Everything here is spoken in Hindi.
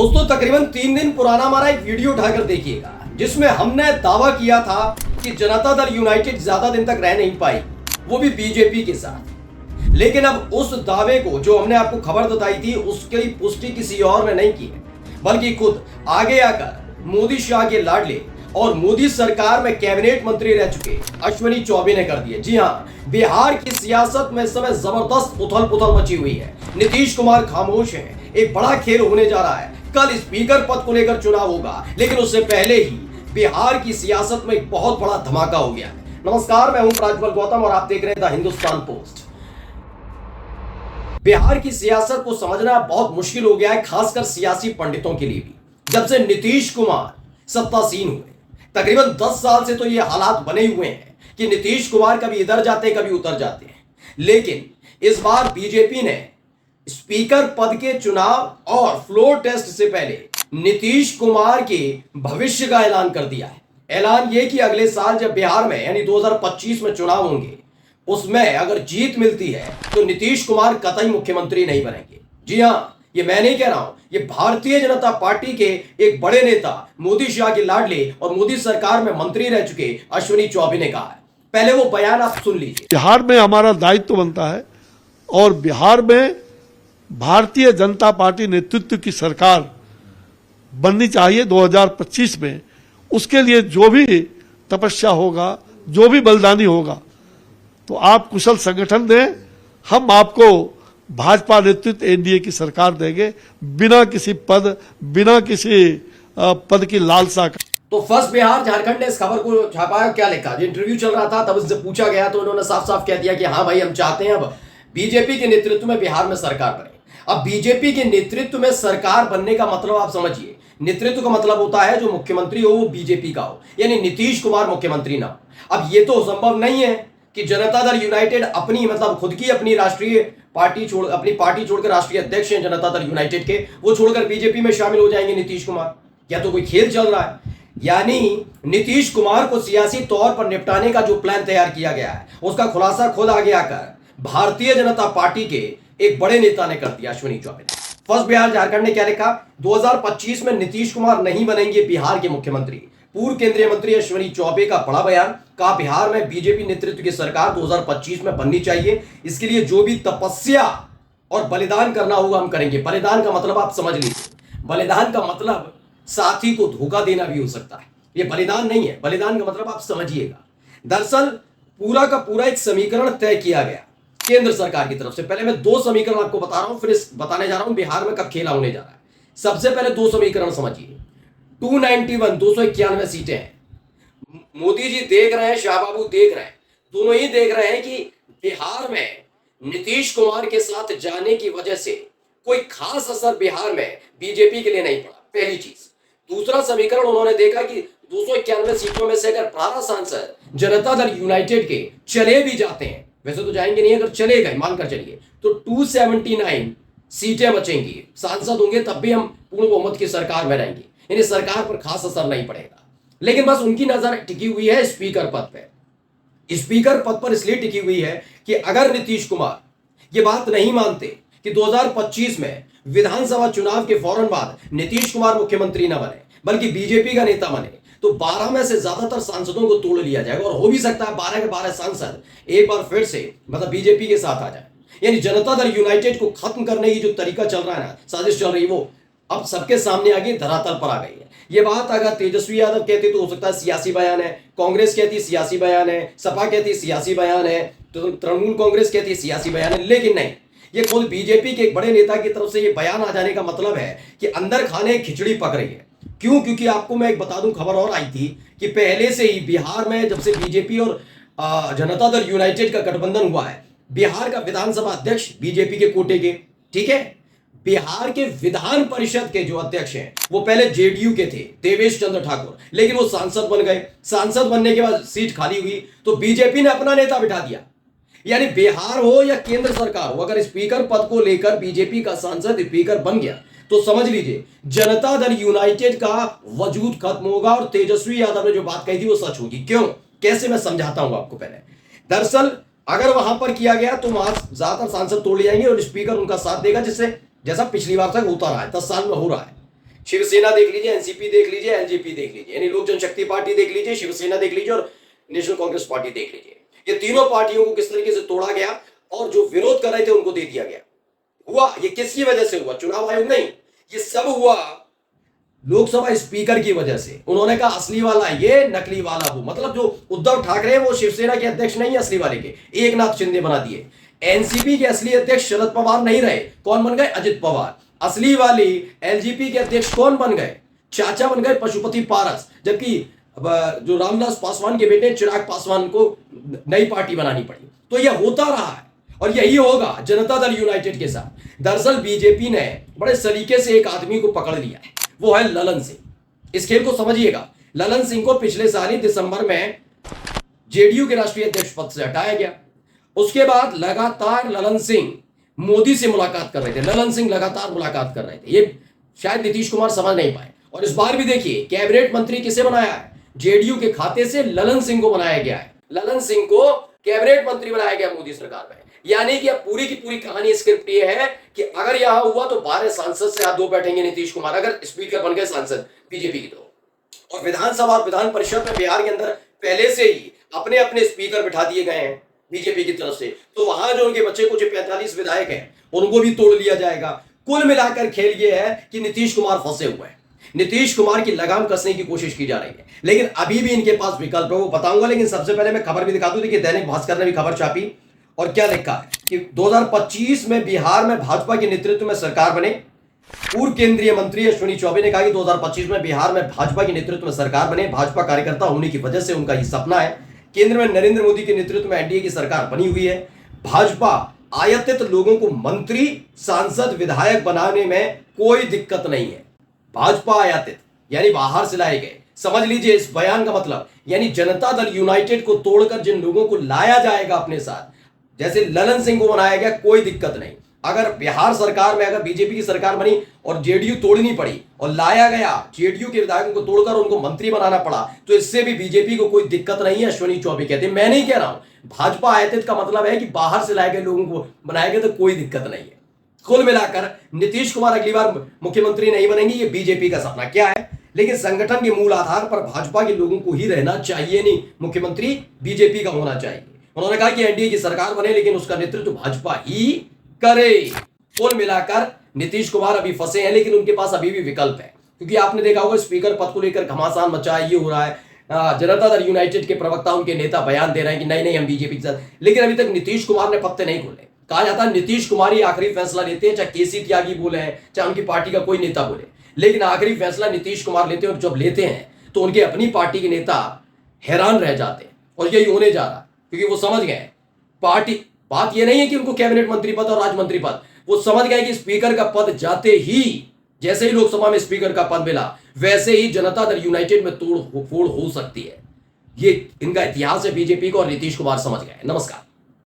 दोस्तों तकरीबन 3 दिन पुराना हमारा एक वीडियो उठाकर देखिएगा, जिसमें हमने दावा किया था कि जनता दल यूनाइटेड ज्यादा दिन तक रह नहीं पाई, वो भी बीजेपी के साथ। लेकिन अब उस दावे को जो हमने आपको खबर बताई थी उसकी पुष्टि किसी और ने नहीं की है, बल्कि खुद आगे आकर मोदी शाह के लाडले और मोदी सरकार में कैबिनेट मंत्री रह चुके अश्विनी चौबे ने कर दिए। जी हाँ, बिहार की सियासत में इस समय जबरदस्त उथल पुथल मची हुई है। नीतीश कुमार खामोश हैं। एक बड़ा खेल होने जा रहा है। कल स्पीकर पद को लेकर चुनाव होगा, लेकिन उससे पहले ही बिहार की सियासत में एक बहुत बड़ा धमाका हो गया। नमस्कार, मैं हूं प्रज्वल गौतम और आप देख रहे हैं द हिंदुस्तान पोस्ट। बिहार की सियासत को समझना बहुत मुश्किल हो गया है, खासकर सियासी पंडितों के लिए भी। जब से नीतीश कुमार सत्तासीन हुए तकरीबन 10 साल से तो ये हालात बने हुए हैं कि नीतीश कुमार कभी इधर जाते कभी उधर जाते हैं। लेकिन इस बार बीजेपी ने स्पीकर पद के चुनाव और फ्लोर टेस्ट से पहले नीतीश कुमार के भविष्य का ऐलान कर दिया है। ऐलान ये कि अगले साल जब बिहार में यानी 2025 में चुनाव होंगे, उसमें अगर जीत मिलती है तो नीतीश कुमार कतई मुख्यमंत्री नहीं बनेंगे। जी हाँ, ये मैं नहीं कह रहा हूं, ये भारतीय जनता पार्टी के एक बड़े नेता, मोदी शाह के लाडले और मोदी सरकार में मंत्री रह चुके अश्विनी चौबे ने कहा है। पहले वो बयान आप सुन लीजिए। बिहार में हमारा दायित्व बनता है और बिहार में भारतीय जनता पार्टी नेतृत्व की सरकार बननी चाहिए 2025 में। उसके लिए जो भी तपस्या होगा, जो भी बलिदानी होगा, तो आप कुशल संगठन दें, हम आपको भाजपा नेतृत्व एनडीए की सरकार देंगे, बिना किसी पद की लालसा का। तो फर्स्ट बिहार झारखंड ने इस खबर को छापाया। क्या लिखा? जो इंटरव्यू चल रहा था तब उससे पूछा गया तो उन्होंने साफ साफ कह दिया कि हाँ भाई, हम चाहते हैं अब बीजेपी के नेतृत्व में बिहार में सरकार बने। अब बीजेपी के नेतृत्व में सरकार बनने का मतलब आप समझिए, नेतृत्व का मतलब होता है जो मुख्यमंत्री हो वो बीजेपी का हो, यानी नीतीश कुमार मुख्यमंत्री ना हो। अब ये तो संभव नहीं है कि जनता दल यूनाइटेड अपनी मतलब खुद की अपनी राष्ट्रीय पार्टी छोड़कर राष्ट्रीय अध्यक्ष हैं जनता दल यूनाइटेड के, वो छोड़कर बीजेपी में शामिल हो जाएंगे नीतीश कुमार। या तो कोई खेल चल रहा है, यानी नीतीश कुमार को सियासी तौर पर निपटाने का जो प्लान तैयार किया गया है उसका खुलासा खुद आगे आकर भारतीय जनता पार्टी के एक बड़े नेता ने कर दिया, अश्विनी चौबे ने। फर्स्ट बिहार झारखंड ने क्या लिखा? 2025 में नीतीश कुमार नहीं बनेंगे बिहार के मुख्यमंत्री। पूर्व केंद्रीय मंत्री अश्विनी चौबे का बड़ा बयान। कहा बिहार में बीजेपी नेतृत्व की सरकार 2025 में बननी चाहिए। इसके लिए जो भी तपस्या और बलिदान करना होगा हम करेंगे। बलिदान का मतलब आप समझ लीजिए, बलिदान का मतलब साथी को धोखा देना भी हो सकता है। ये बलिदान नहीं है, बलिदान का मतलब आप समझिएगा। दरअसल पूरा का पूरा एक समीकरण तय किया गया केंद्र सरकार की तरफ से। पहले मैं 2 समीकरण आपको बता रहा हूं, फिर बताने जा रहा हूं बिहार में कब खेला होने जा रहा है। सबसे पहले 2 समीकरण समझिए। 291 सीटें हैं। मोदी जी देख रहे हैं, शाह बाबू देख रहे हैं, दोनों ही देख रहे हैं कि बिहार में नीतीश कुमार के साथ जाने की वजह से कोई खास असर बिहार में बीजेपी के लिए नहीं पड़ा, पहली चीज। दूसरा समीकरण उन्होंने देखा कि 291 सीटों में से अगर 12 सांसद जनता दल यूनाइटेड के चले भी जाते हैं, वैसे तो जाएंगे नहीं, अगर चले गए मानकर चलिए, तो 279 सीटें बचेंगी, सांसद होंगे, तब भी हम पूर्ण बहुमत की सरकार में रहेंगे, यानी सरकार पर खास असर नहीं पड़ेगा। लेकिन बस उनकी नजर टिकी हुई है स्पीकर पद पे। स्पीकर पद पर इसलिए टिकी हुई है कि अगर नीतीश कुमार ये बात नहीं मानते कि 2025 में विधानसभा चुनाव के फौरन बाद नीतीश कुमार मुख्यमंत्री न बने बल्कि बीजेपी का नेता बने, तो 12 में से ज्यादातर सांसदों को तोड़ लिया जाएगा और हो भी सकता है 12 के 12 सांसद एक बार फिर से मतलब बीजेपी के साथ आ जाए। यानी जनता दल यूनाइटेड को खत्म करने की जो तरीका चल रहा है ना, साजिश चल रही है, वो अब सबके सामने आ गई, धरातल पर आ गई है। ये बात अगर तेजस्वी यादव कहते तो हो सकता है सियासी बयान है, कांग्रेस कहती सियासी बयान है, सपा कहती सियासी बयान है, तो तृणमूल कांग्रेस कहती सियासी बयान है, लेकिन नहीं, ये खुद बीजेपी के एक बड़े नेता की तरफ से ये बयान आ जाने का मतलब है कि अंदर खाने खिचड़ी पक रही है। क्यों? क्योंकि आपको मैं एक बता दूं, खबर और आई थी कि पहले से ही बिहार में जब से बीजेपी और जनता दल यूनाइटेड का गठबंधन हुआ है, बिहार का विधानसभा अध्यक्ष बीजेपी के कोटे के, ठीक है, बिहार के विधान परिषद के जो अध्यक्ष हैं वो पहले जेडीयू के थे, देवेश चंद्र ठाकुर, लेकिन वो सांसद बन गए। सांसद बनने के बाद सीट खाली हुई तो बीजेपी ने अपना नेता बिठा दिया। यानी बिहार हो या केंद्र सरकार हो, अगर स्पीकर पद को लेकर बीजेपी का सांसद स्पीकर बन गया तो समझ लीजिए जनता दल यूनाइटेड का वजूद खत्म होगा और तेजस्वी यादव ने जो बात कही थी वो सच होगी। क्यों? कैसे? मैं समझाता हूं आपको। पहले दरअसल अगर वहां पर किया गया तो वहां ज्यादातर सांसद तोड़ ले जाएंगे और स्पीकर उनका साथ देगा, जिससे जैसा पिछली बार तक होता रहा है, 10 साल में हो रहा है। शिवसेना देख लीजिए, एनसीपी देख लीजिए, एलजेपी देख लीजिए, यानी लोक जनशक्ति पार्टी देख लीजिए, शिवसेना देख लीजिए और नेशनल कांग्रेस पार्टी देख लीजिए। ये तीनों पार्टियों को किस तरीके से तोड़ा गया और जो विरोध कर रहे थे उनको दे दिया गया। हुआ ये किसकी वजह से हुआ? चुनाव आयोग नहीं, ये सब हुआ लोकसभा स्पीकर की वजह से। उन्होंने कहा असली वाला ये, नकली वाला वो। मतलब जो उद्धव ठाकरे वो शिवसेना के अध्यक्ष नहीं है असली वाले के, एकनाथ शिंदे बना दिए। एनसीपी के असली अध्यक्ष शरद पवार नहीं रहे, कौन बन गए? अजित पवार। असली वाली एलजेपी के अध्यक्ष कौन बन गए? चाचा बन गए पशुपति पारस। जबकि जो रामविलास पासवान के बेटे चिराग पासवान को नई पार्टी बनानी पड़ी। तो यह होता रहा है और यही होगा जनता दल यूनाइटेड के साथ। दरअसल बीजेपी ने बड़े सलीके से एक आदमी को पकड़ लिया है, वो है ललन सिंह। इस खेल को समझिएगा। ललन सिंह को पिछले साल ही दिसंबर में जेडीयू के राष्ट्रीय अध्यक्ष पद से हटाया गया। उसके बाद लगातार ललन सिंह मोदी से मुलाकात कर रहे थे। ललन सिंह लगातार मुलाकात कर रहे थे, ये शायद नीतीश कुमार समझ नहीं पाए। और इस बार भी देखिए कैबिनेट मंत्री किसे बनाया है? जेडीयू के खाते से ललन सिंह को बनाया गया है। ललन सिंह को कैबिनेट मंत्री बनाया गया मोदी सरकार में। यानी कि अब पूरी की पूरी कहानी स्क्रिप्ट ये है कि अगर यहां हुआ तो 12 सांसद से हाथ धो बैठेंगे नीतीश कुमार, अगर स्पीकर बन गए सांसद बीजेपी की तो। और विधानसभा और विधान परिषद में बिहार के अंदर पहले से ही अपने अपने स्पीकर बिठा दिए गए हैं बीजेपी की तरफ से। तो वहां जो उनके बच्चे कुछ 45 विधायक हैं उनको भी तोड़ लिया जाएगा। कुल मिलाकर खेल ये है कि नीतीश कुमार फंसे हुए हैं। नीतीश कुमार की लगाम कसने की कोशिश की जा रही है, लेकिन अभी भी इनके पास विकल्प है, वो बताऊंगा। लेकिन सबसे पहले मैं खबर भी दिखा दूं। देखिए दैनिक भास्कर ने भी खबर छापी और क्या लिखा है कि 2025 में बिहार में भाजपा के नेतृत्व में सरकार बने। पूर्व केंद्रीय मंत्री अश्विनी चौबे ने कहा कि 2025 में बिहार में भाजपा के नेतृत्व में सरकार बने। भाजपा कार्यकर्ता होने की वजह से उनका यह सपना है। केंद्र में नरेंद्र मोदी के नेतृत्व में एनडीए की सरकार बनी हुई है। भाजपा आयातित लोगों को मंत्री, सांसद, विधायक बनाने में कोई दिक्कत नहीं है। भाजपा आयातित यानी बाहर से लाए गए। समझ लीजिए इस बयान का मतलब, यानी जनता दल यूनाइटेड को तोड़कर जिन लोगों को लाया जाएगा अपने साथ, जैसे ललन सिंह को बनाया गया, कोई दिक्कत नहीं। अगर बिहार सरकार में अगर बीजेपी की सरकार बनी और जेडीयू तोड़नी पड़ी और लाया गया, जेडीयू के विधायकों को तोड़कर उनको मंत्री बनाना पड़ा, तो इससे भी बीजेपी को कोई दिक्कत नहीं है। अश्विनी चौबे कहते हैं, मैं नहीं कह रहा हूं। भाजपा आयातित का मतलब है कि बाहर से लाए गए लोगों को बनाया गया, तो कोई दिक्कत नहीं है। कुल मिलाकर नीतीश कुमार अगली बार मुख्यमंत्री नहीं बनेंगे, ये बीजेपी का सपना क्या है। लेकिन संगठन के मूल आधार पर भाजपा के लोगों को ही रहना चाहिए, नहीं मुख्यमंत्री बीजेपी का होना चाहिए। उन्होंने कहा कि एनडीए की सरकार बने लेकिन उसका नेतृत्व भाजपा ही करे। कुल मिलाकर नीतीश कुमार अभी फंसे हैं, लेकिन उनके पास अभी भी विकल्प है। क्योंकि आपने देखा होगा स्पीकर पद को लेकर घमासान मचा है, ये हो रहा है। जनता दल यूनाइटेड के प्रवक्ता, उनके नेता बयान दे रहे हैं कि नहीं नहीं हम बीजेपी के साथ, लेकिन अभी तक नीतीश कुमार ने पत्ते नहीं खोले। कहा जाता है नीतीश कुमार ही आखिरी फैसला लेते हैं, चाहे केसी त्यागी बोले हैं, चाहे उनकी पार्टी का कोई नेता बोले, लेकिन आखिरी फैसला नीतीश कुमार लेते हैं। और जब लेते हैं तो उनके अपनी पार्टी के नेता हैरान रह जाते हैं, और यही होने जा रहा, क्योंकि वो समझ गए पार्टी, बात ये नहीं है कि उनको कैबिनेट मंत्री पद और राज्य मंत्री पद, वो समझ गए कि स्पीकर का पद जाते ही, जैसे ही लोकसभा में स्पीकर का पद मिला, वैसे ही जनता दल यूनाइटेड में तोड़ फोड़ हो सकती है। ये इनका इतिहास है बीजेपी को, और नीतीश कुमार समझ गए। नमस्कार।